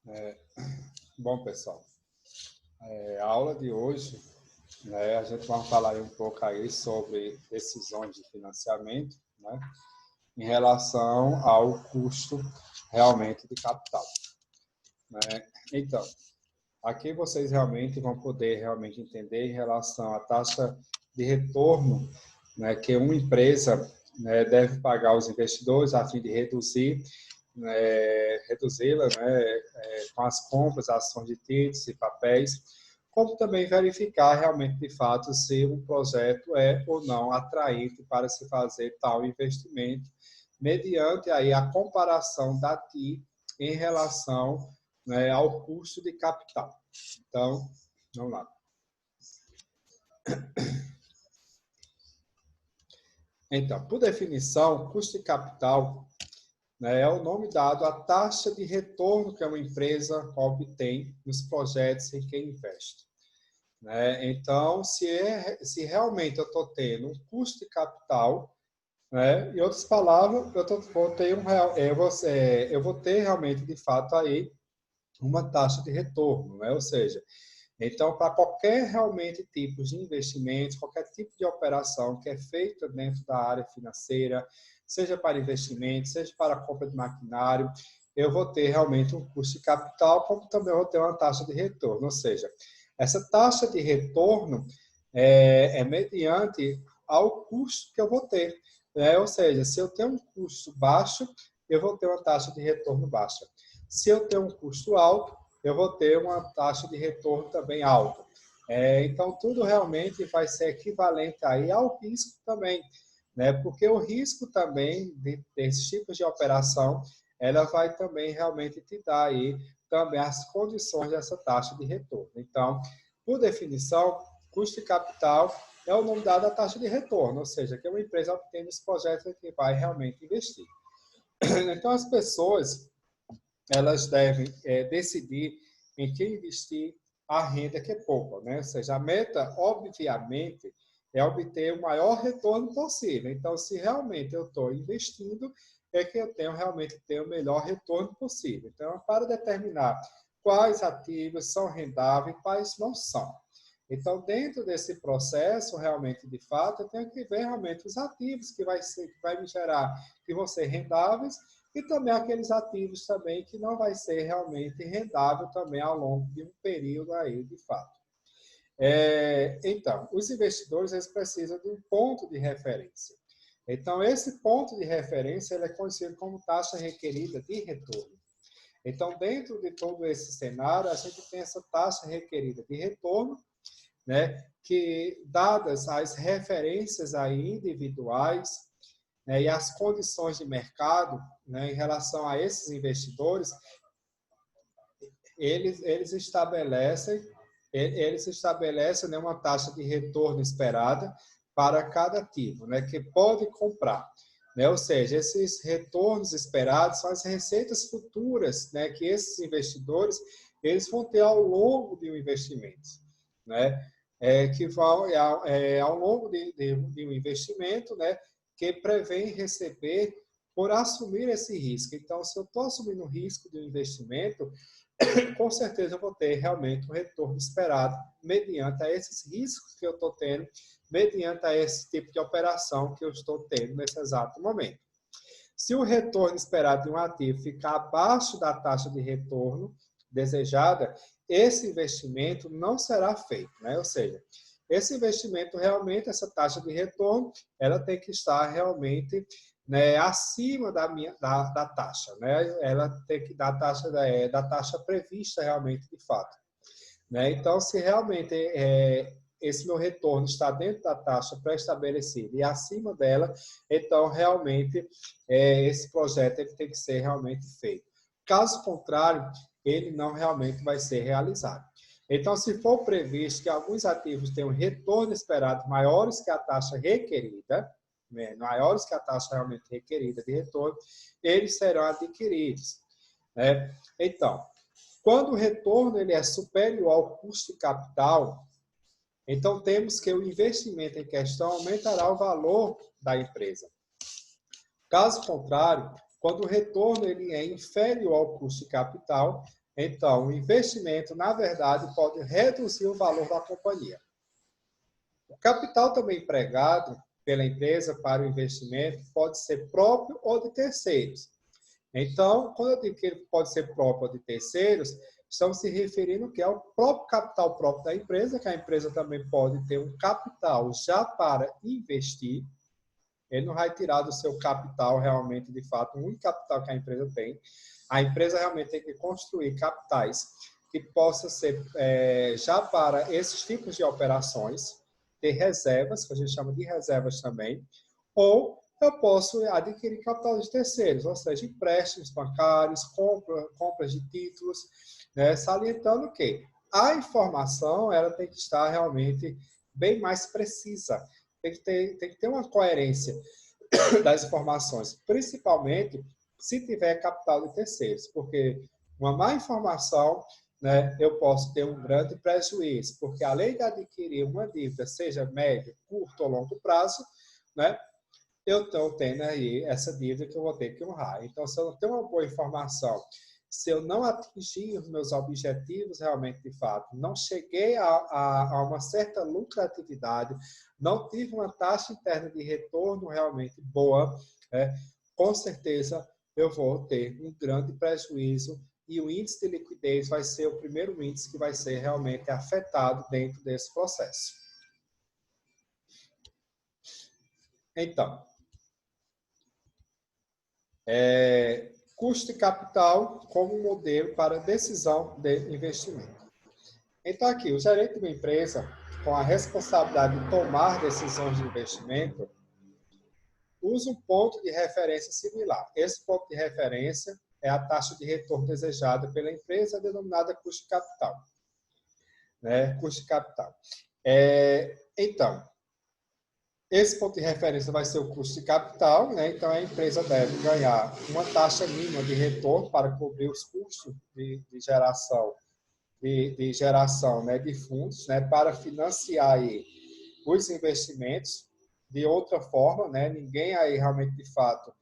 É, Bom, pessoal, a aula de hoje, né, a gente vai falar um pouco aí sobre decisões de financiamento, né, em relação ao custo realmente de capital, né? Então, aqui vocês realmente vão poder realmente entender em relação à taxa de retorno, né, que uma empresa, né, deve pagar aos investidores a fim de reduzi-la, né, com as compras, ações de títulos e papéis, como também verificar realmente de fato se o projeto é ou não atraente para se fazer tal investimento, mediante aí a comparação da TI em relação, né, ao custo de capital. Então, vamos lá. Então, por definição, custo de capital, né, é o nome dado à taxa de retorno que uma empresa obtém nos projetos em que investe, né? Então, se realmente eu estou tendo um custo de capital, né, em outras palavras, eu vou ter realmente, de fato, aí uma taxa de retorno, né? Ou seja, então, para qualquer realmente tipo de investimento, qualquer tipo de operação que é feita dentro da área financeira, seja para investimento, seja para compra de maquinário, eu vou ter realmente um custo de capital, como também vou ter uma taxa de retorno. Ou seja, essa taxa de retorno é mediante ao custo que eu vou ter, né? Ou seja, se eu tenho um custo baixo, eu vou ter uma taxa de retorno baixa. Se eu tenho um custo alto, eu vou ter uma taxa de retorno também alta. Então, tudo realmente vai ser equivalente aí ao risco também, né? Porque o risco também desses tipos de operação, ela vai também realmente te dar aí também as condições dessa taxa de retorno. Então, por definição, custo de capital é o nome dado à taxa de retorno, ou seja, que uma empresa obtém esse projeto que vai realmente investir. Então, as pessoas elas devem decidir em que investir a renda que poupa, né? Ou seja, a meta, obviamente, é obter o maior retorno possível. Então, se realmente eu estou investindo, é que eu tenho realmente ter o melhor retorno possível. Então, para determinar quais ativos são rendáveis e quais não são. Então, dentro desse processo, realmente, de fato, eu tenho que ver realmente os ativos que vai me gerar, que vão ser rendáveis, e também aqueles ativos também que não vai ser realmente rendável também ao longo de um período aí, de fato. Então, os investidores eles precisam de um ponto de referência. Então, esse ponto de referência ele é conhecido como taxa requerida de retorno. Então, dentro de todo esse cenário, a gente tem essa taxa requerida de retorno, né, que, dadas as referências aí individuais, né, e as condições de mercado, né, em relação a esses investidores, eles estabelecem, né, uma taxa de retorno esperada para cada ativo, né, que pode comprar. Né? Ou seja, esses retornos esperados são as receitas futuras, né, que esses investidores eles vão ter ao longo de um investimento, né? Que vão ao longo de um investimento, né, que prevê receber por assumir esse risco. Então, se eu estou assumindo o risco de um investimento, com certeza eu vou ter realmente um retorno esperado mediante a esses riscos que eu estou tendo, mediante a esse tipo de operação que eu estou tendo nesse exato momento. Se o retorno esperado de um ativo ficar abaixo da taxa de retorno desejada, esse investimento não será feito, né? Ou seja, esse investimento realmente, essa taxa de retorno, ela tem que estar realmente, né, acima da taxa, né? Ela tem que dar a taxa da taxa prevista realmente de fato, né? Então, se realmente esse meu retorno está dentro da taxa pré-estabelecida e acima dela, então realmente esse projeto ele tem que ser realmente feito. Caso contrário, ele não realmente vai ser realizado. Então, se for previsto que alguns ativos tenham retorno esperado maiores que a taxa requerida, né, maiores que a taxa realmente requerida de retorno, eles serão adquiridos, né? Então, quando o retorno ele é superior ao custo de capital, então temos que o investimento em questão aumentará o valor da empresa. Caso contrário, quando o retorno ele é inferior ao custo de capital, Então, o investimento, na verdade, pode reduzir o valor da companhia. O capital também empregado pela empresa para o investimento pode ser próprio ou de terceiros. Então, quando eu digo que ele pode ser próprio ou de terceiros, estamos se referindo que é o próprio capital próprio da empresa, que a empresa também pode ter um capital já para investir. Ele não vai tirar do seu capital realmente, de fato, o único capital que a empresa tem. A empresa realmente tem que construir capitais que possam ser já para esses tipos de operações, ter reservas, que a gente chama de reservas também, ou eu posso adquirir capital de terceiros, ou seja, empréstimos bancários, compras de títulos, né? Salientando que a informação ela tem que estar realmente bem mais precisa, tem que ter uma coerência das informações, principalmente se tiver capital de terceiros, porque uma má informação, né, eu posso ter um grande prejuízo, porque além de adquirir uma dívida, seja médio, curto ou longo prazo, né, eu estou tendo aí essa dívida que eu vou ter que honrar. Então, se eu não tenho uma boa informação, se eu não atingir os meus objetivos realmente de fato, não cheguei a uma certa lucratividade, não tive uma taxa interna de retorno realmente boa, com certeza eu vou ter um grande prejuízo e o índice de liquidez vai ser o primeiro índice que vai ser realmente afetado dentro desse processo. Então, custo de capital como modelo para decisão de investimento. Então, aqui, o gerente de uma empresa, com a responsabilidade de tomar decisões de investimento, usa um ponto de referência similar. Esse ponto de referência é a taxa de retorno desejada pela empresa, denominada custo de capital. Né? Custo de capital. Então, esse ponto de referência vai ser o custo de capital, né? Então a empresa deve ganhar uma taxa mínima de retorno para cobrir os custos de geração, né, de fundos, né, para financiar aí os investimentos. De outra forma, né, ninguém aí realmente de fato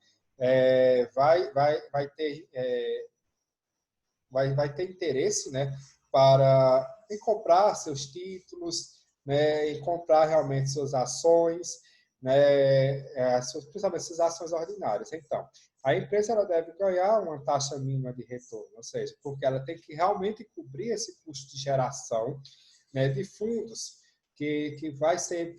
vai ter interesse, né, em comprar seus títulos, né, em comprar realmente suas ações, né, principalmente suas ações ordinárias. Então, a empresa ela deve ganhar uma taxa mínima de retorno, ou seja, porque ela tem que realmente cobrir esse custo de geração, né, de fundos que vai ser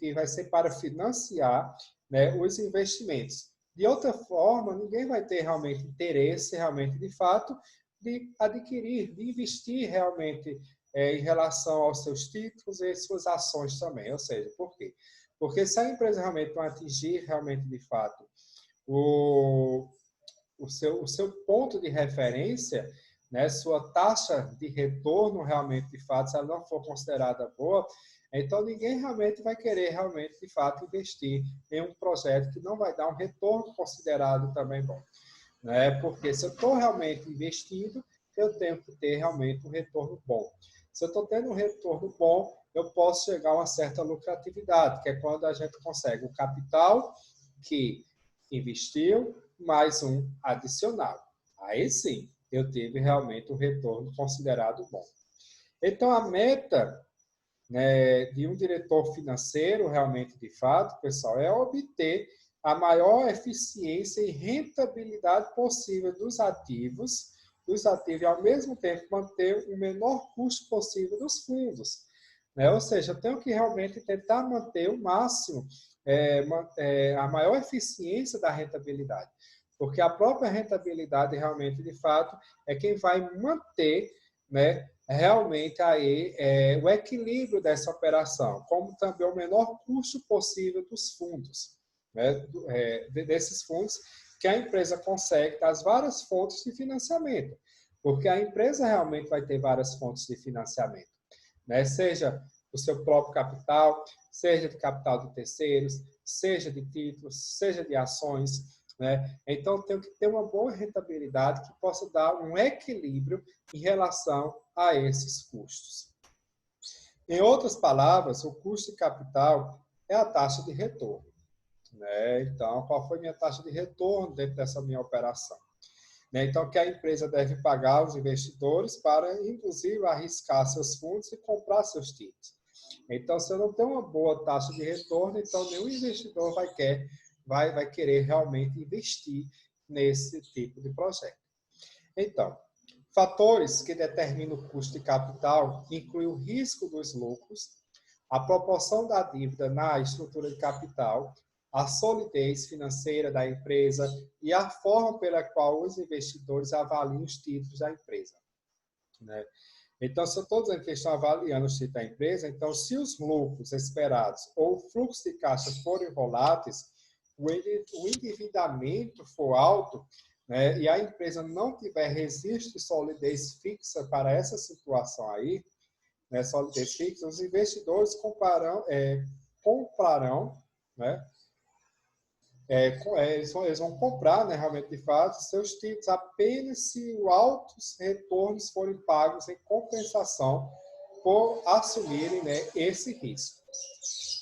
para financiar, né, os investimentos. De outra forma, ninguém vai ter realmente interesse, realmente de fato, de adquirir, de investir realmente em relação aos seus títulos e suas ações também. Ou seja, por quê? Porque se a empresa realmente não atingir realmente de fato o seu ponto de referência, né, sua taxa de retorno realmente de fato, se ela não for considerada boa, então ninguém realmente vai querer realmente de fato investir em um projeto que não vai dar um retorno considerado também bom. Né? Porque se eu estou realmente investindo, eu tenho que ter realmente um retorno bom. Se eu estou tendo um retorno bom, eu posso chegar a uma certa lucratividade, que é quando a gente consegue o capital que investiu mais um adicional. Aí sim, eu tive realmente um retorno considerado bom. Então, a meta, né, de um diretor financeiro, realmente de fato, pessoal, é obter a maior eficiência e rentabilidade possível dos ativos e, ao mesmo tempo, manter o menor custo possível dos fundos. Né? Ou seja, eu tenho que realmente tentar manter o máximo, a maior eficiência da rentabilidade. Porque a própria rentabilidade, realmente, de fato, é quem vai manter, né, realmente aí o equilíbrio dessa operação, como também o menor custo possível dos fundos, né, desses fundos que a empresa consegue das várias fontes de financiamento, porque a empresa realmente vai ter várias fontes de financiamento, né, seja o seu próprio capital, seja de capital de terceiros, seja de títulos, seja de ações, né? Então, tem que ter uma boa rentabilidade que possa dar um equilíbrio em relação a esses custos. Em outras palavras, o custo de capital é a taxa de retorno. Né? Então, qual foi a minha taxa de retorno dentro dessa minha operação? né? Então, que a empresa deve pagar aos investidores para, inclusive, arriscar seus fundos e comprar seus títulos. Então, se eu não tenho uma boa taxa de retorno, então nenhum investidor vai querer realmente investir nesse tipo de projeto. Então, fatores que determinam o custo de capital incluem o risco dos lucros, a proporção da dívida na estrutura de capital, a solidez financeira da empresa e a forma pela qual os investidores avaliam os títulos da empresa, né? Então, se eu estou dizendo que eles estão avaliando os títulos da empresa, então, se os lucros esperados ou o fluxo de caixa forem voláteis, o endividamento for alto, né, e a empresa não tiver registro de solidez fixa para essa situação aí, né, solidez fixa, os investidores comprarão, né, eles vão comprar, né, realmente, de fato, seus títulos apenas se os altos retornos forem pagos em compensação por assumirem, né, esse risco.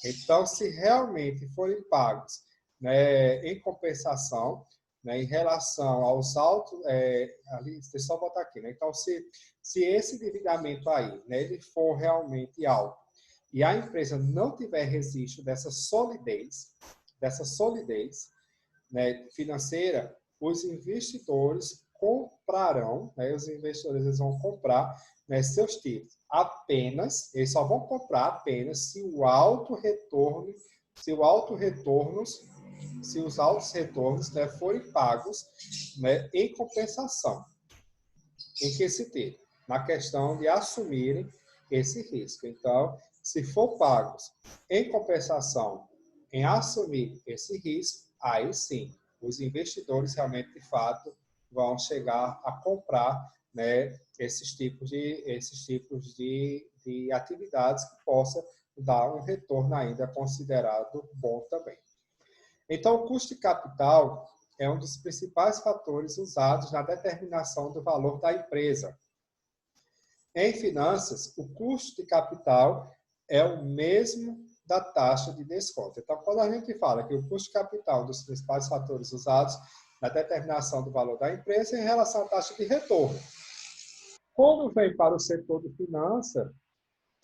Então, se realmente forem pagos, né, em compensação, né, em relação aos altos, ali, deixa eu só botar aqui, né? Então, se esse endividamento aí, né, ele for realmente alto e a empresa não tiver registro dessa solidez, né, financeira, os investidores comprarão, né, os investidores eles vão comprar, né, seus títulos apenas, eles só vão comprar apenas se os altos retornos, né, forem pagos, né, em compensação. Em que sentido? Na questão de assumirem esse risco. Então, se for pagos em compensação em assumir esse risco, aí sim, os investidores realmente, de fato, vão chegar a comprar, né, esses tipos de atividades que possam dar um retorno ainda considerado bom também. Então, o custo de capital é um dos principais fatores usados na determinação do valor da empresa. Em finanças, o custo de capital é o mesmo da taxa de desconto. Então, quando a gente fala que o custo de capital é um dos principais fatores usados na determinação do valor da empresa em relação à taxa de retorno. Quando vem para o setor de finanças,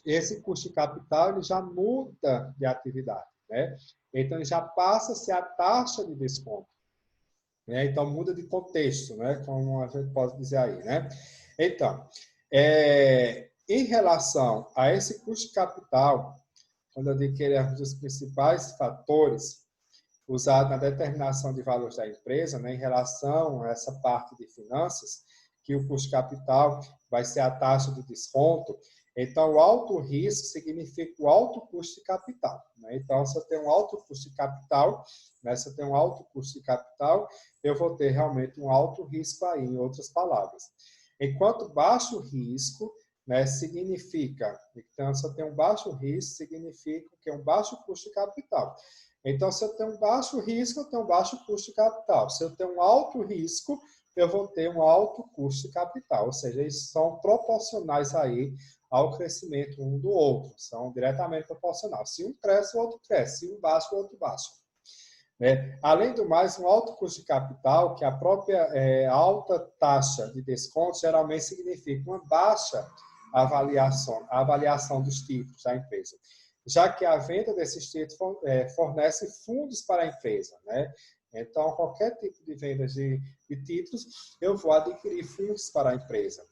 esse custo de capital ele já muda de atividade, né? Então, ele já passa a ser a taxa de desconto, né? Então, muda de contexto, né? Como a gente pode dizer aí, né? Então, em relação a esse custo de capital, quando eu digo que ele é um dos principais fatores usados na determinação de valores da empresa, né, em relação a essa parte de finanças, que o custo de capital vai ser a taxa de desconto. Então, o alto risco significa o alto custo de capital, né? Então, se eu tenho um alto custo de capital, né, se eu tenho um alto custo de capital, eu vou ter realmente um alto risco aí, em outras palavras. Enquanto baixo risco, né, significa, então, se eu tenho um baixo risco, significa que é um baixo custo de capital. Então, se eu tenho um baixo risco, eu tenho um baixo custo de capital. Se eu tenho um alto risco, eu vou ter um alto custo de capital. Ou seja, eles são proporcionais aí ao crescimento um do outro. São diretamente proporcionais. Se um cresce, o outro cresce. Se um baixa, o outro baixa. Além do mais, um alto custo de capital, que a própria alta taxa de desconto, geralmente significa uma baixa avaliação dos títulos da empresa, já que a venda desses títulos fornece fundos para a empresa, né? Então, qualquer tipo de venda de títulos, eu vou adquirir fundos para a empresa,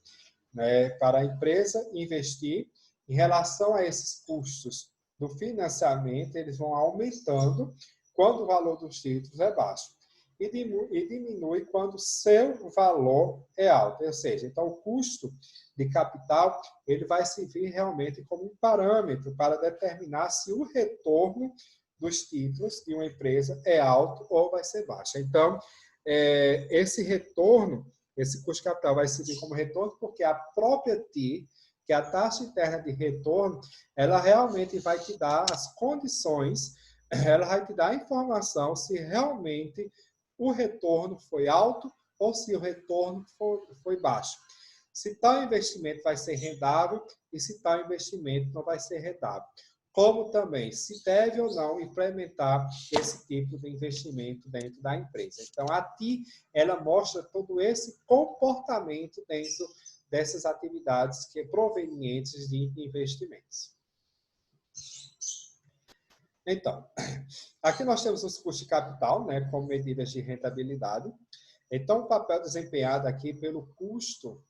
né? Para a empresa investir. Em relação a esses custos do financiamento, eles vão aumentando quando o valor dos títulos é baixo e diminui quando o seu valor é alto. Ou seja, então o custo de capital ele vai servir realmente como um parâmetro para determinar se o retorno dos títulos de uma empresa é alto ou vai ser baixo. Então, esse retorno, esse custo de capital vai servir como retorno porque a própria TI, que é a taxa interna de retorno, ela realmente vai te dar as condições, ela vai te dar a informação se realmente o retorno foi alto ou se o retorno foi baixo. Se tal investimento vai ser rendável e se tal investimento não vai ser rendável. como também se deve ou não implementar esse tipo de investimento dentro da empresa. Então, a TI, ela mostra todo esse comportamento dentro dessas atividades que provenientes de investimentos. Então, aqui nós temos os custos de capital, né, como medidas de rentabilidade. Então, o papel desempenhado aqui pelo custo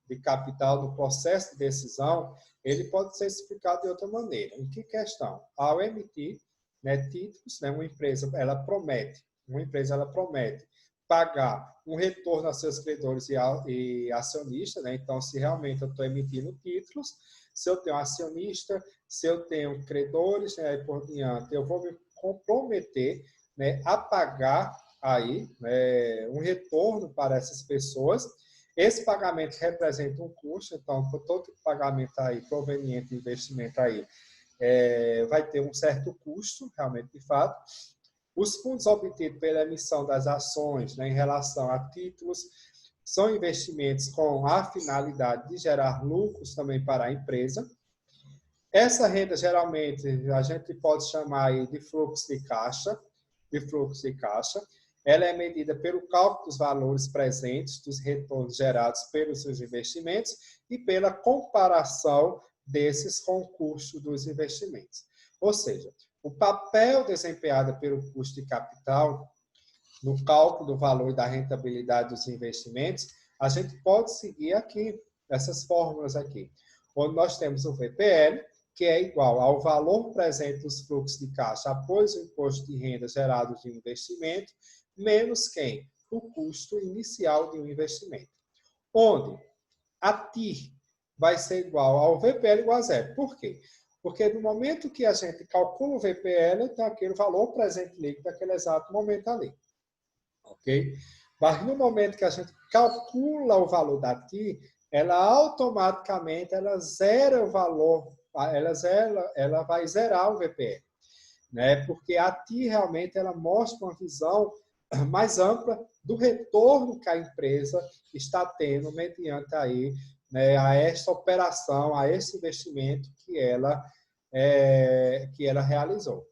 de capital no processo de decisão, ele pode ser explicado de outra maneira. Em que questão? Ao emitir, né, títulos, né, uma empresa ela promete pagar um retorno a seus credores e acionistas, né? Então, se realmente eu estou emitindo títulos, se eu tenho acionista, se eu tenho credores, né, por diante, eu vou me comprometer, né, a pagar aí, né, um retorno para essas pessoas. Esse pagamento representa um custo, então, todo pagamento aí proveniente de investimento aí vai ter um certo custo, realmente, de fato. Os fundos obtidos pela emissão das ações, né, em relação a títulos são investimentos com a finalidade de gerar lucros também para a empresa. Essa renda, geralmente, a gente pode chamar aí de fluxo de caixa, Ela é medida pelo cálculo dos valores presentes, dos retornos gerados pelos seus investimentos e pela comparação desses com o custo dos investimentos. Ou seja, o papel desempenhado pelo custo de capital no cálculo do valor e da rentabilidade dos investimentos, a gente pode seguir aqui, essas fórmulas aqui, onde nós temos o VPL, que é igual ao valor presente dos fluxos de caixa após o imposto de renda gerado de investimento, menos quem? O custo inicial de um investimento. Onde a TIR vai ser igual ao VPL igual a zero. Por quê? Porque no momento que a gente calcula o VPL, tem aquele valor presente líquido naquele exato momento ali. Ok? Mas no momento que a gente calcula o valor da TIR, ela automaticamente zera o valor, ela vai zerar o VPL. Né? Porque a TIR realmente ela mostra uma visão mais ampla do retorno que a empresa está tendo mediante aí, né, a esta operação, a esse investimento que ela realizou.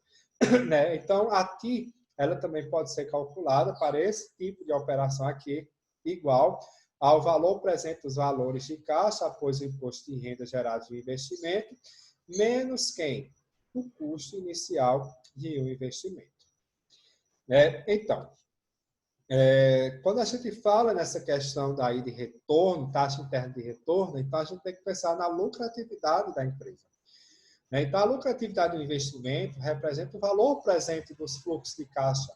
Né? Então, a TIR ela também pode ser calculada para esse tipo de operação aqui, igual ao valor presente dos valores de caixa após o imposto de renda gerado de investimento, menos quem? O custo inicial de um investimento. Então, quando a gente fala nessa questão daí de retorno, taxa interna de retorno, então a gente tem que pensar na lucratividade da empresa. Então, a lucratividade do investimento representa o valor presente dos fluxos de caixa,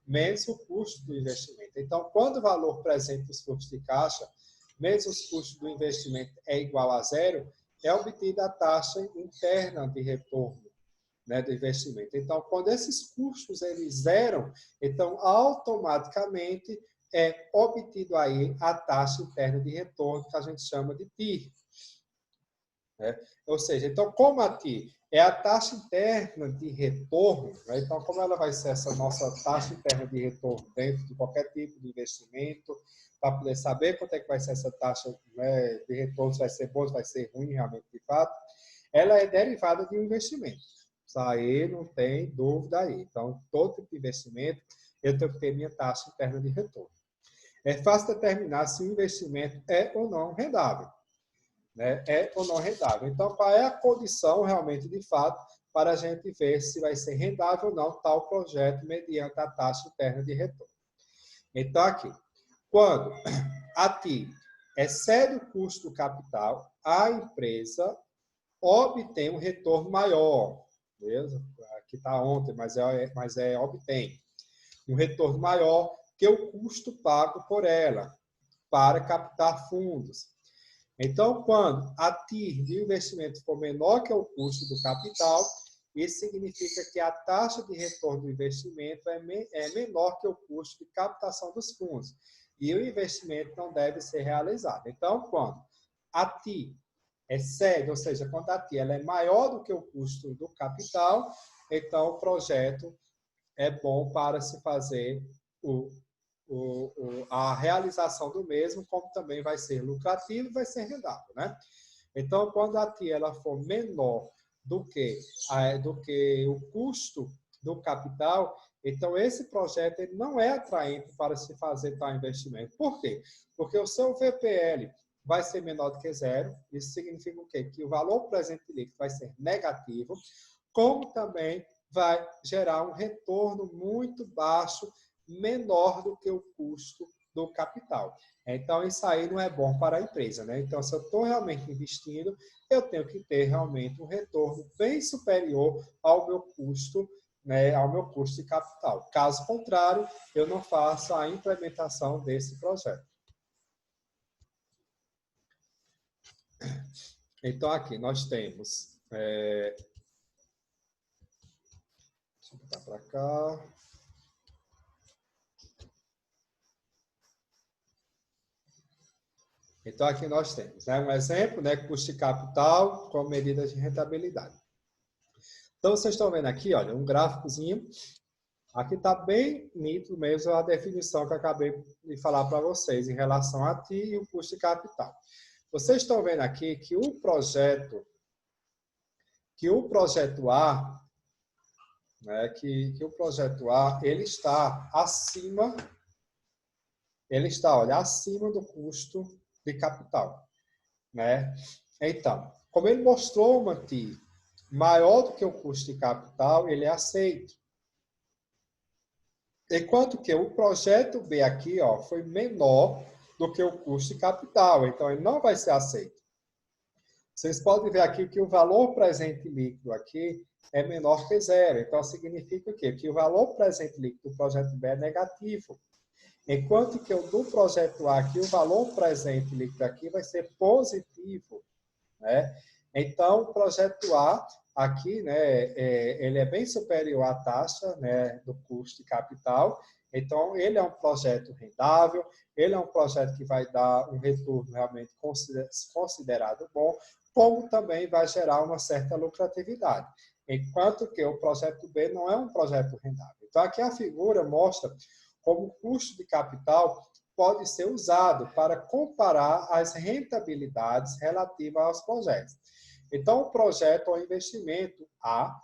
menos o custo do investimento. Então, quando o valor presente dos fluxos de caixa, menos os custos do investimento é igual a zero, é obtida a taxa interna de retorno, né, do investimento. Então, quando esses custos eles zeram, então automaticamente é obtido aí a taxa interna de retorno, que a gente chama de TIR. Né? Ou seja, então, como a TIR é a taxa interna de retorno, né? Então, como ela vai ser essa nossa taxa interna de retorno dentro de qualquer tipo de investimento, para poder saber quanto é que vai ser essa taxa, né, de retorno, se vai ser bom, se vai ser ruim, realmente, de fato, ela é derivada de um investimento. Isso aí não tem dúvida aí. Então, todo tipo de investimento, eu tenho que ter minha taxa interna de retorno. É fácil determinar se o investimento é ou não rendável. Né? É ou não rendável. Então, qual é a condição realmente, de fato, para a gente ver se vai ser rendável ou não tal projeto mediante a taxa interna de retorno. Então, aqui, quando a TIR excede o custo do capital, a empresa obtém um retorno maior. Beleza? Aqui está ontem, mas obtém um retorno maior que o custo pago por ela para captar fundos. Então, quando a TIR de investimento for menor que o custo do capital, isso significa que a taxa de retorno do investimento é menor que o custo de captação dos fundos. E o investimento não deve ser realizado. Então, quando a TIR excede, ou seja, quando a TIR ela é maior do que o custo do capital, então o projeto é bom para se fazer a realização do mesmo, como também vai ser lucrativo e vai ser rendável, né? Então, quando a TIR ela for menor do que o custo do capital, então esse projeto ele não é atraente para se fazer tal investimento. Por quê? Porque o seu VPL vai ser menor do que zero. Isso significa o quê? Que o valor presente líquido vai ser negativo, como também vai gerar um retorno muito baixo, menor do que o custo do capital. Então, isso aí não é bom para a empresa, né? Então, se eu estou realmente investindo, eu tenho que ter realmente um retorno bem superior ao meu custo, né, ao meu custo de capital. Caso contrário, eu não faço a implementação desse projeto. Então, aqui nós temos... deixa eu botar para cá... Então, aqui nós temos, né, um exemplo, né, custo de capital com medida de rentabilidade. Então, vocês estão vendo aqui, olha, um gráficozinho. Aqui está bem nítido mesmo a definição que eu acabei de falar para vocês em relação a TI e o custo de capital. Vocês estão vendo aqui que o projeto A, né, que o projeto A, ele está acima, olha, acima do custo de capital, né? Então, como ele mostrou uma TI maior do que o custo de capital, ele é aceito. Enquanto que o projeto B aqui, ó, foi menor do que o custo de capital, então ele não vai ser aceito. Vocês podem ver aqui que o valor presente líquido aqui é menor que zero. Então, significa o quê? Que o valor presente líquido do projeto B é negativo. Enquanto que o do projeto A aqui, o valor presente líquido aqui vai ser positivo, né? Então, o projeto A aqui, né, ele é bem superior à taxa, né, do custo de capital. Então, ele é um projeto rendável, ele é um projeto que vai dar um retorno realmente considerado bom, como também vai gerar uma certa lucratividade. Enquanto que o projeto B não é um projeto rendável. Então, aqui a figura mostra como o custo de capital pode ser usado para comparar as rentabilidades relativas aos projetos. Então, o projeto ou investimento A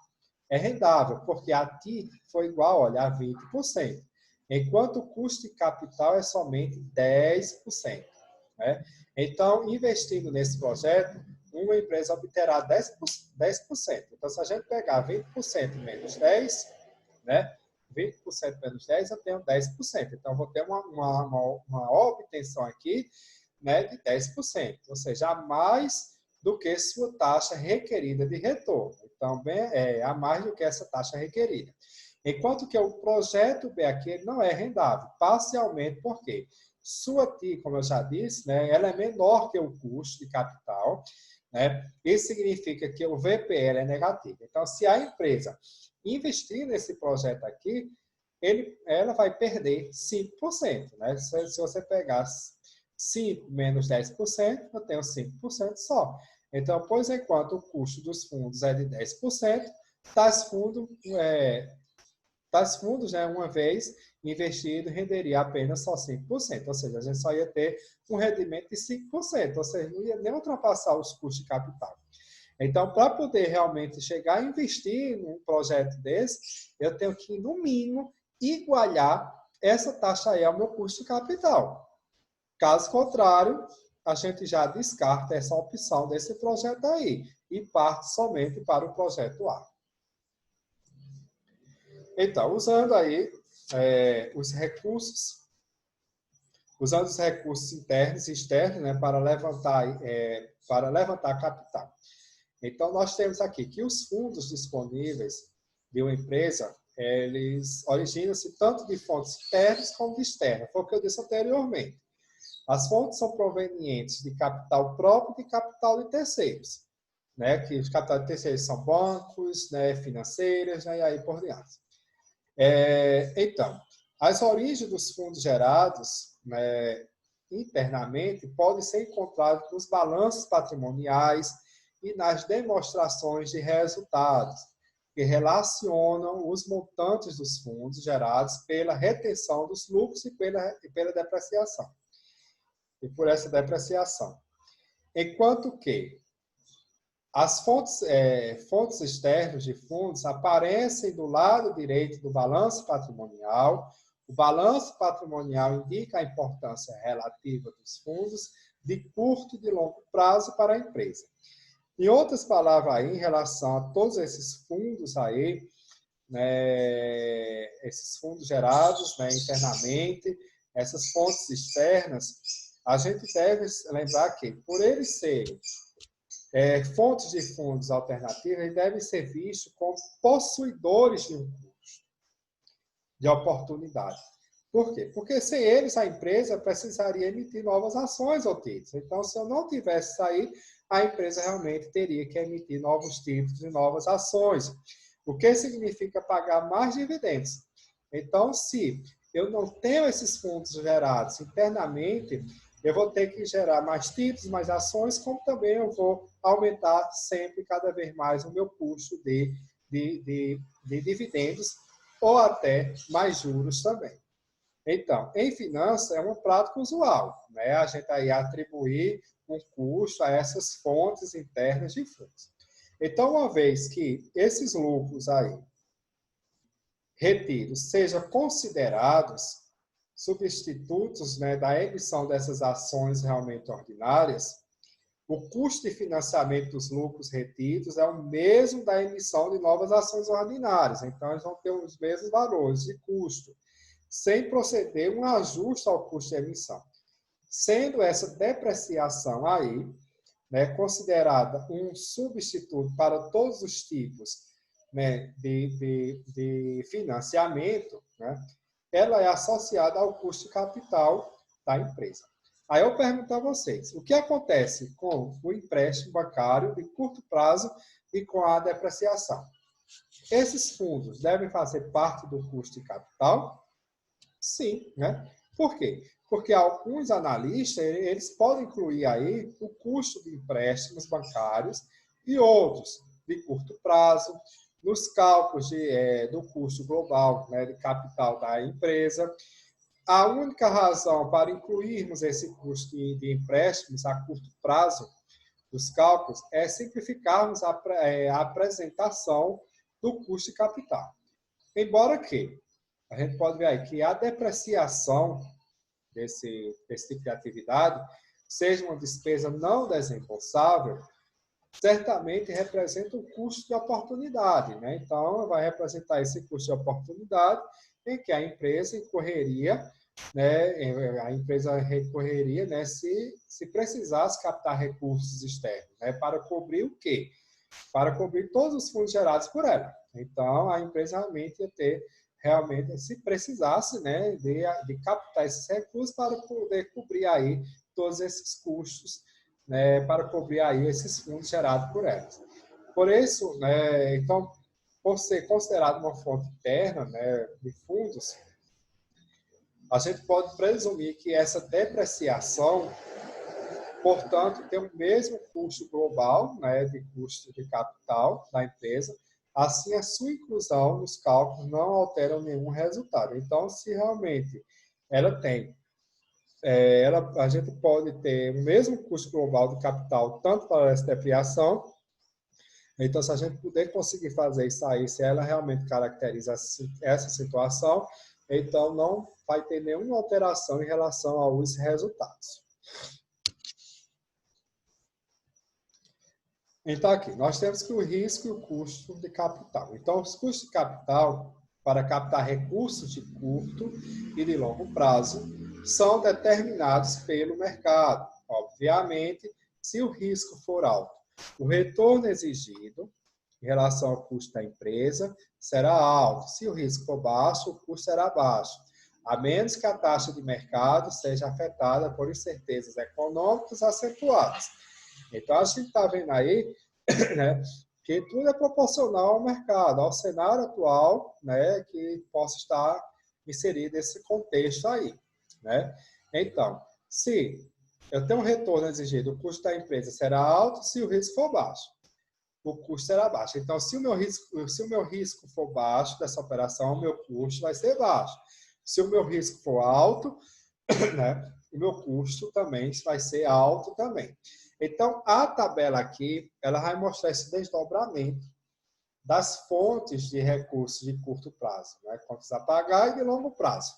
é rendável, porque a TI foi igual, olha, a 20%, enquanto o custo de capital é somente 10%. Né? Então, investindo nesse projeto, uma empresa obterá 10%. Então, se a gente pegar 20% menos 10%, né? 20% menos 10%, eu tenho 10%. Então, vou ter uma obtenção aqui, né, de 10%, ou seja, a mais do que sua taxa requerida de retorno. Então, a mais do que essa taxa requerida. Enquanto que o projeto B aqui ele não é rendável, parcialmente porque sua TI, como eu já disse, né, ela é menor que o custo de capital, né? Isso significa que o VPL é negativo. Então, se a empresa investir nesse projeto aqui, ela vai perder 5%. Né? Se você pegar 5 menos 10%, eu tenho 5% só. Então, pois enquanto o custo dos fundos é de 10%, tais fundos, né, uma vez investido, renderia apenas só 5%. Ou seja, a gente só ia ter um rendimento de 5%. Ou seja, não ia nem ultrapassar os custos de capital. Então, para poder realmente chegar a investir num projeto desse, eu tenho que, no mínimo, igualar essa taxa aí ao meu custo de capital. Caso contrário, a gente já descarta essa opção desse projeto aí e parte somente para o projeto A. Então, usando os recursos internos e externos, né, para levantar capital. Então, nós temos aqui que os fundos disponíveis de uma empresa, eles originam-se tanto de fontes internas como de externas, foi o que eu disse anteriormente. As fontes são provenientes de capital próprio e de capital de terceiros, né? Que os capitais de terceiros são bancos, né, financeiras, né, e aí por diante. Então, as origens dos fundos gerados, né, internamente podem ser encontradas nos balanços patrimoniais e nas demonstrações de resultados, que relacionam os montantes dos fundos gerados pela retenção dos lucros e pela depreciação. E por essa depreciação. Enquanto que As fontes externas de fundos aparecem do lado direito do balanço patrimonial. O balanço patrimonial indica a importância relativa dos fundos de curto e de longo prazo para a empresa. Em outras palavras, aí, em relação a todos esses fundos aí, né, esses fundos gerados, né, internamente, essas fontes externas, a gente deve lembrar que, por eles serem fontes de fundos alternativas, eles devem ser vistos como possuidores de um custo, de oportunidade. Por quê? Porque sem eles, a empresa precisaria emitir novas ações ou títulos. Então, se eu não tivesse isso aí, a empresa realmente teria que emitir novos títulos e novas ações, o que significa pagar mais dividendos. Então, se eu não tenho esses fundos gerados internamente, eu vou ter que gerar mais títulos, mais ações, como também eu vou aumentar sempre, cada vez mais, o meu custo de dividendos ou até mais juros também. Então, em finanças, é uma prática usual, né? A gente aí atribuir um custo a essas fontes internas de fundos. Então, uma vez que esses lucros aí retidos sejam considerados substitutos, né, da emissão dessas ações realmente ordinárias, o custo de financiamento dos lucros retidos é o mesmo da emissão de novas ações ordinárias. Então, eles vão ter os mesmos valores de custo, sem proceder um ajuste ao custo de emissão. Sendo essa depreciação aí, né, considerada um substituto para todos os tipos, né, de financiamento, né, ela é associada ao custo de capital da empresa. Aí eu pergunto a vocês, o que acontece com o empréstimo bancário de curto prazo e com a depreciação? Esses fundos devem fazer parte do custo de capital? Sim, né? Por quê? Porque alguns analistas, eles podem incluir aí o custo de empréstimos bancários e outros de curto prazo, nos cálculos do custo global, né, de capital da empresa. A única razão para incluirmos esse custo de empréstimos a curto prazo dos cálculos é simplificarmos a apresentação do custo de capital. Embora que a gente pode ver aí que a depreciação desse tipo de atividade seja uma despesa não desembolsável, certamente representa um custo de oportunidade, né? Então, vai representar esse custo de oportunidade em que a empresa incorreria, né? A empresa recorreria, né? Se precisasse captar recursos externos, né? Para cobrir o quê? Para cobrir todos os fundos gerados por ela. Então, a empresa realmente ia ter, se precisasse, né? De captar esses recursos para poder cobrir aí todos esses custos, né, para cobrir aí esses fundos gerados por elas. Por isso, né, então, por ser considerado uma fonte interna, né, de fundos, a gente pode presumir que essa depreciação, portanto, tem o mesmo custo global, né, de custo de capital da empresa, assim a sua inclusão nos cálculos não altera nenhum resultado. Então, se realmente ela tem a gente pode ter o mesmo custo global de capital, tanto para essa depreciação. Então, se a gente puder conseguir fazer isso aí, se ela realmente caracteriza essa situação, então não vai ter nenhuma alteração em relação aos resultados. Então, aqui, nós temos que o risco e o custo de capital. Então, os custos de capital, para captar recursos de curto e de longo prazo, são determinados pelo mercado. Obviamente, se o risco for alto, o retorno exigido em relação ao custo da empresa será alto. Se o risco for baixo, o custo será baixo, a menos que a taxa de mercado seja afetada por incertezas econômicas acentuadas. Então, a gente está vendo aí, né, que tudo é proporcional ao mercado, ao cenário atual, né, que possa estar inserido nesse contexto aí, né? Então, se eu tenho um retorno exigido, o custo da empresa será alto, se o risco for baixo, o custo será baixo. Então, se o meu risco for baixo dessa operação, o meu custo vai ser baixo. Se o meu risco for alto, né, o meu custo também vai ser alto também. Então, a tabela aqui, ela vai mostrar esse desdobramento das fontes de recursos de curto prazo, né? Contas a pagar e de longo prazo.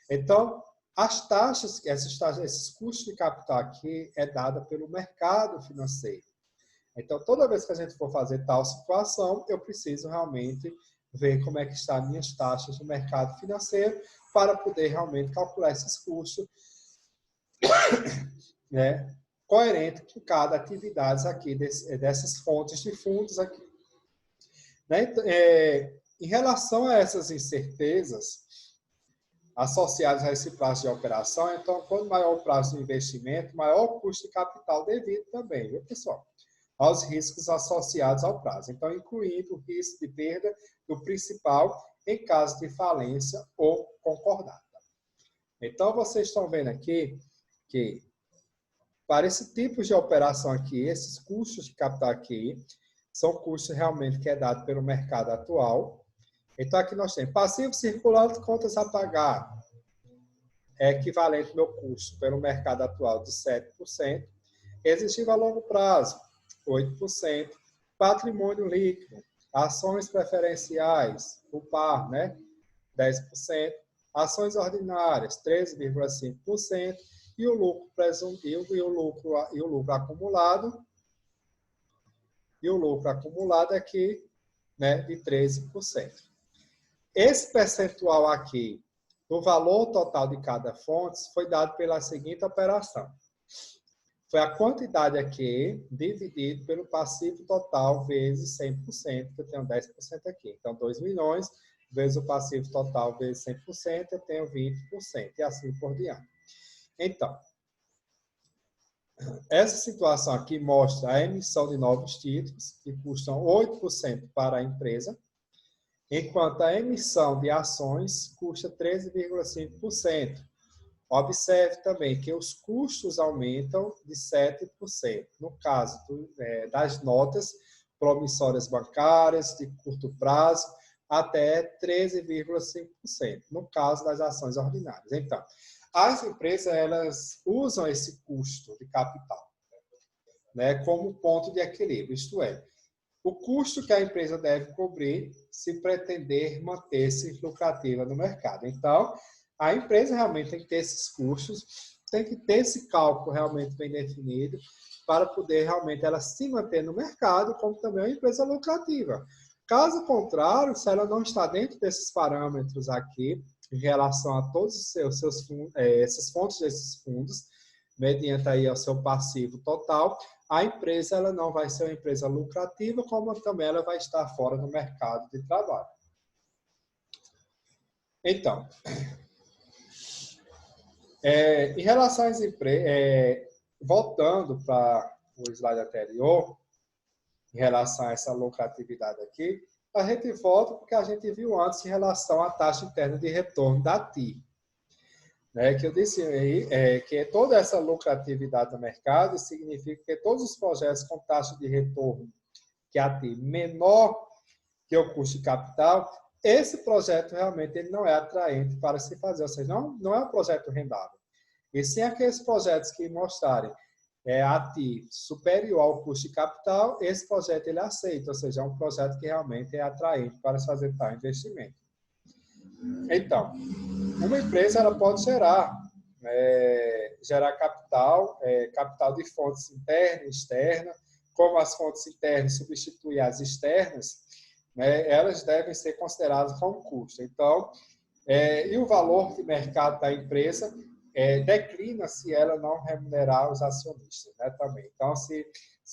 Então, as taxas, esses custos de capital aqui é dada pelo mercado financeiro. Então, toda vez que a gente for fazer tal situação, eu preciso realmente ver como é que estão as minhas taxas no mercado financeiro para poder realmente calcular esses custos, né, coerente com cada atividade aqui, dessas fontes de fundos aqui. Né? Em relação a essas incertezas associadas a esse prazo de operação, então, quanto maior o prazo de investimento, maior o custo de capital devido também, viu, pessoal? Aos riscos associados ao prazo. Então, incluindo o risco de perda do principal em caso de falência ou concordata. Então, vocês estão vendo aqui que, para esse tipo de operação aqui, esses custos de capital aqui, são custos realmente que é dado pelo mercado atual. Então, aqui nós temos passivo circulante, contas a pagar, é equivalente ao meu custo pelo mercado atual de 7%, exigido a longo prazo, 8%, patrimônio líquido, ações preferenciais, o par, né, 10%, ações ordinárias, 13,5%, e o lucro presuntivo e o lucro acumulado aqui, né, de 13%. Esse percentual aqui, do valor total de cada fonte, foi dado pela seguinte operação. Foi a quantidade aqui dividido pelo passivo total vezes 100%, que eu tenho 10% aqui. Então, 2 milhões vezes o passivo total vezes 100%, eu tenho 20%, e assim por diante. Então, essa situação aqui mostra a emissão de novos títulos, que custam 8% para a empresa, enquanto a emissão de ações custa 13,5%. Observe também que os custos aumentam de 7%. No caso das notas promissórias bancárias de curto prazo, até 13,5%. No caso das ações ordinárias. Então, as empresas elas usam esse custo de capital, né, como ponto de equilíbrio. Isto é, o custo que a empresa deve cobrir se pretender manter-se lucrativa no mercado. Então, a empresa realmente tem que ter esses custos, tem que ter esse cálculo realmente bem definido para poder realmente ela se manter no mercado como também uma empresa lucrativa. Caso contrário, se ela não está dentro desses parâmetros aqui, em relação a todos os seus fundos, essas fontes desses fundos, mediante aí ao seu passivo total, a empresa ela não vai ser uma empresa lucrativa, como também ela vai estar fora do mercado de trabalho. Então, em relação às empresas, voltando para o slide anterior, em relação a essa lucratividade aqui, a gente volta porque a gente viu antes em relação à taxa interna de retorno da TI. Que eu disse aí, que toda essa lucratividade do mercado significa que todos os projetos com taxa de retorno que a TI menor que o custo de capital, esse projeto realmente ele não é atraente para se fazer, ou seja, não é um projeto rendável. E sim aqueles projetos que mostrarem a TI superior ao custo de capital, esse projeto ele aceita, ou seja, é um projeto que realmente é atraente para se fazer tal investimento. Então, uma empresa ela pode gerar capital, capital de fontes interna e externa, como as fontes internas substituem as externas, né, elas devem ser consideradas como custo. Então, e o valor de mercado da empresa declina se ela não remunerar os acionistas, né, também. Então, se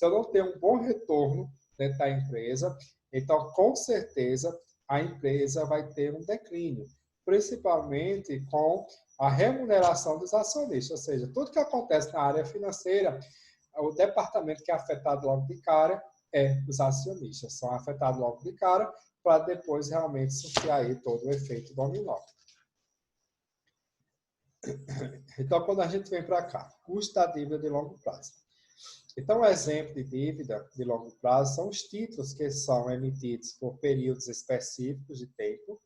eu não tenho um bom retorno dentro da empresa, então, com certeza, a empresa vai ter um declínio, principalmente com a remuneração dos acionistas, ou seja, tudo que acontece na área financeira, o departamento que é afetado logo de cara os acionistas, são afetados logo de cara para depois realmente surtir aí todo o efeito dominó. Então, quando a gente vem para cá, custo da dívida de longo prazo. Então, um exemplo de dívida de longo prazo são os títulos que são emitidos por períodos específicos de tempo.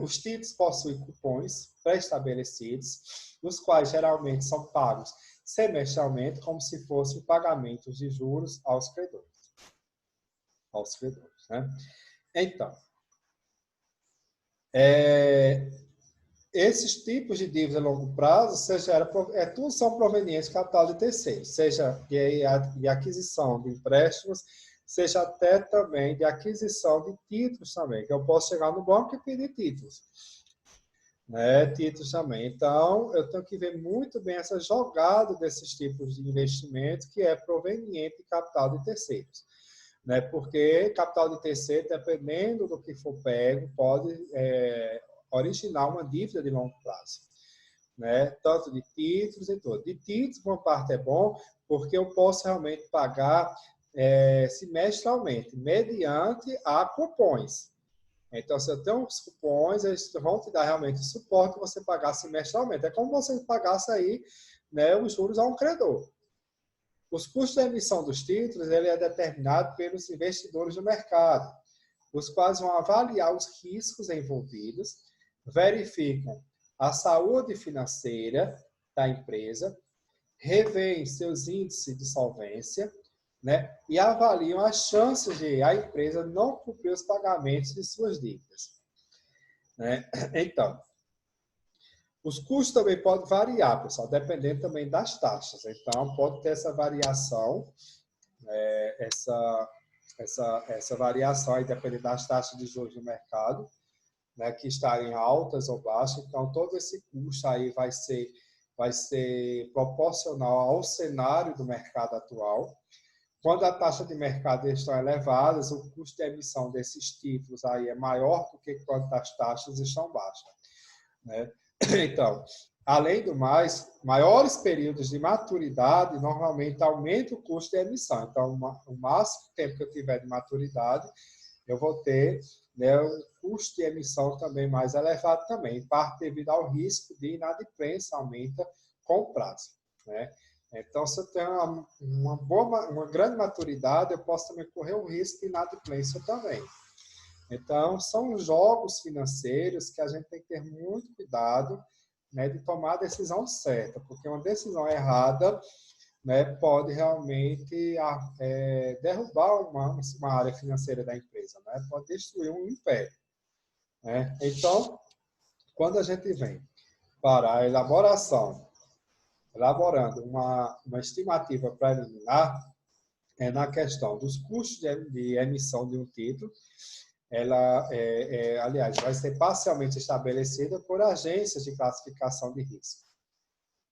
Os títulos possuem cupons pré-estabelecidos, os quais geralmente são pagos semestralmente, como se fossem pagamentos de juros aos credores. Né? Então, esses tipos de dívida a longo prazo, tudo são provenientes de capital de terceiros, seja de aquisição de empréstimos, seja até também de aquisição de títulos também, que eu posso chegar no banco e pedir títulos. Né? Títulos também. Então, eu tenho que ver muito bem essa jogada desses tipos de investimento que é proveniente de capital de terceiros. Né? Porque capital de terceiro, dependendo do que for pego, pode originar uma dívida de longo prazo. Né? Tanto de títulos e tudo. De títulos, uma parte é bom, porque eu posso realmente pagar semestralmente, mediante a cupons. Então, se eu tenho os cupons, eles vão te dar realmente o suporte para você pagar semestralmente. É como você pagasse aí, né, os juros a um credor. Os custos de emissão dos títulos ele é determinado pelos investidores do mercado, os quais vão avaliar os riscos envolvidos, verificam a saúde financeira da empresa, revêem seus índices de solvência, né, e avaliam as chances de a empresa não cumprir os pagamentos de suas dívidas. Né? Então, os custos também podem variar, pessoal, dependendo também das taxas. Então, pode ter essa variação, essa variação aí, dependendo das taxas de juros do mercado, né, que estarem altas ou baixas. Então, todo esse custo aí vai ser proporcional ao cenário do mercado atual. Quando a taxa de mercado estão elevadas, o custo de emissão desses títulos aí é maior do que quando as taxas estão baixas. Né? Então, além do mais, maiores períodos de maturidade normalmente aumenta o custo de emissão. Então, o máximo tempo que eu tiver de maturidade, eu vou ter, né, um custo de emissão também mais elevado também, em parte devido ao risco de inadimplência aumenta com o prazo. Né? Então, se eu tenho uma grande maturidade, eu posso também correr o risco de inadimplência também. Então, são jogos financeiros que a gente tem que ter muito cuidado, né, de tomar a decisão certa, porque uma decisão errada, né, pode realmente derrubar uma área financeira da empresa, né, pode destruir um império. Né? Então, quando a gente vem para a elaborando uma estimativa preliminar, na questão dos custos de emissão de um título, ela, aliás, vai ser parcialmente estabelecida por agências de classificação de risco,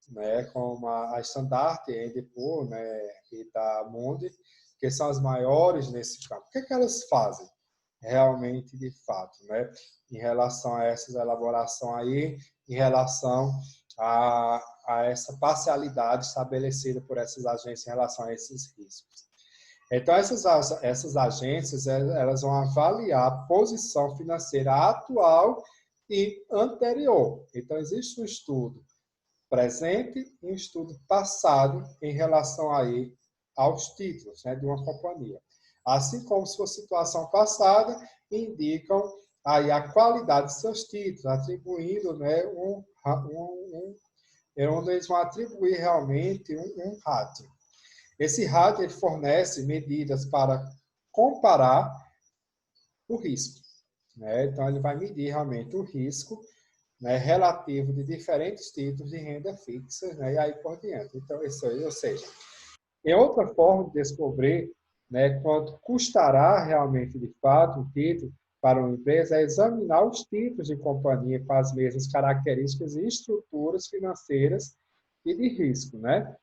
né, como a Standard & Poor's, né, e da Mundi, que são as maiores nesse campo. O que elas fazem realmente, de fato, né, em relação a essa elaboração aí, em relação a essa parcialidade estabelecida por essas agências em relação a esses riscos? Então, essas agências, elas vão avaliar a posição financeira atual e anterior. Então, existe um estudo presente e um estudo passado em relação aí aos títulos, né, de uma companhia. Assim como sua situação passada indicam aí a qualidade de seus títulos, atribuindo, né, onde eles vão atribuir realmente um rating. Esse rating ele fornece medidas para comparar o risco. Né? Então, ele vai medir realmente o risco, né, relativo de diferentes títulos de renda fixa, né, e aí por diante. Então, isso aí, ou seja, é outra forma de descobrir, né, quanto custará realmente, de fato, um título para uma empresa, é examinar os títulos de companhia com as mesmas características e estruturas financeiras e de risco, né?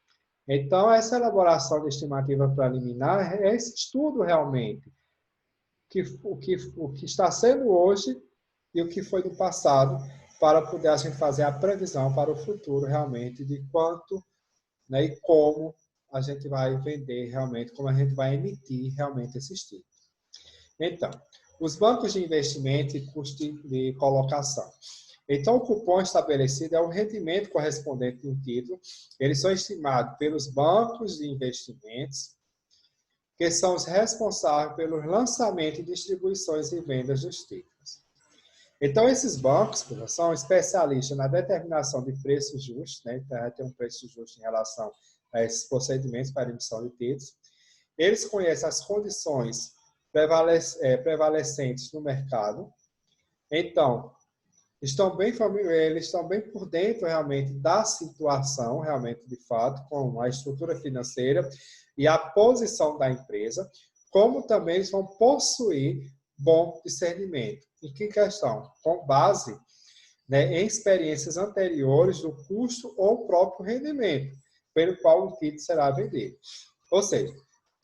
Então, essa elaboração de estimativa preliminar é esse estudo realmente, o que está sendo hoje e o que foi no passado, para poder a gente fazer a previsão para o futuro realmente de quanto, né, e como a gente vai vender realmente, como a gente vai emitir realmente esses títulos. Então, os bancos de investimento e custo de colocação. Então, o cupom estabelecido é o rendimento correspondente de um título. Eles são estimados pelos bancos de investimentos, que são os responsáveis pelo lançamento, distribuições e vendas dos títulos. Então, esses bancos são especialistas na determinação de preços justos, né? Então, vai ter um preço justo em relação a esses procedimentos para emissão de títulos. Eles conhecem as condições prevalecentes no mercado. Então, eles estão bem por dentro realmente da situação, realmente de fato, com a estrutura financeira e a posição da empresa, como também eles vão possuir bom discernimento. Em que questão? Com base, né, em experiências anteriores do custo ou próprio rendimento, pelo qual o título será vendido. Ou seja,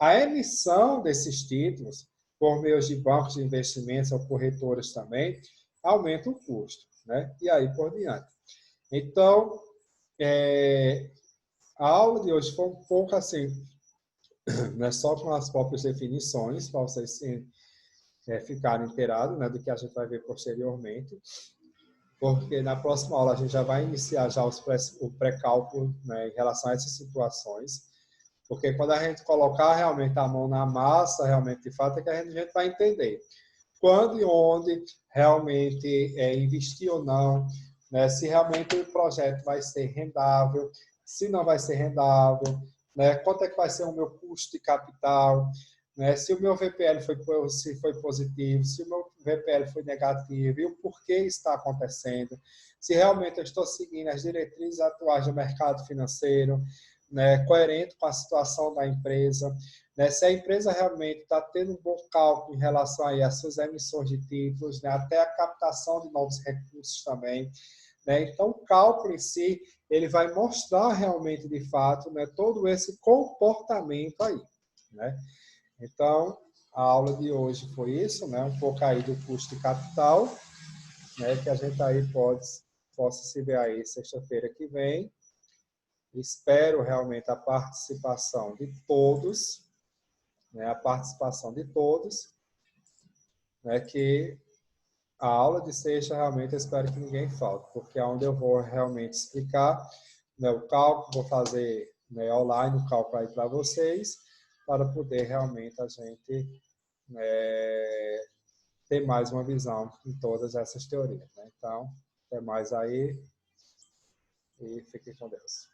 a emissão desses títulos, por meio de bancos de investimentos ou corretoras também, aumenta o custo, né? E aí por diante. Então, a aula de hoje foi um pouco assim, né, só com as próprias definições, para vocês ficarem inteirados, né, do que a gente vai ver posteriormente, porque na próxima aula a gente já vai iniciar já o pré-cálculo, né, em relação a essas situações, porque quando a gente colocar realmente a mão na massa, realmente de fato, é que a gente vai entender quando e onde realmente investir ou não, né, se realmente o projeto vai ser rendável, se não vai ser rendável, né, quanto é que vai ser o meu custo de capital, né, se o meu VPL foi positivo, se o meu VPL foi negativo e o porquê está acontecendo, se realmente eu estou seguindo as diretrizes atuais do mercado financeiro, né, coerente com a situação da empresa, né, se a empresa realmente está tendo um bom cálculo em relação aí às suas emissões de títulos, né, até a captação de novos recursos também, né, então o cálculo em si ele vai mostrar realmente de fato, né, todo esse comportamento aí, né? Então a aula de hoje foi isso, né, um pouco aí do custo de capital, né, que a gente aí possa se ver aí sexta-feira que vem. Espero realmente a participação de todos, né, né, que a aula de sexta realmente eu espero que ninguém falte, porque é onde eu vou realmente explicar, né, o cálculo, vou fazer, né, online o cálculo aí para vocês, para poder realmente a gente ter mais uma visão em todas essas teorias, né? Então, até mais aí e fiquem com Deus.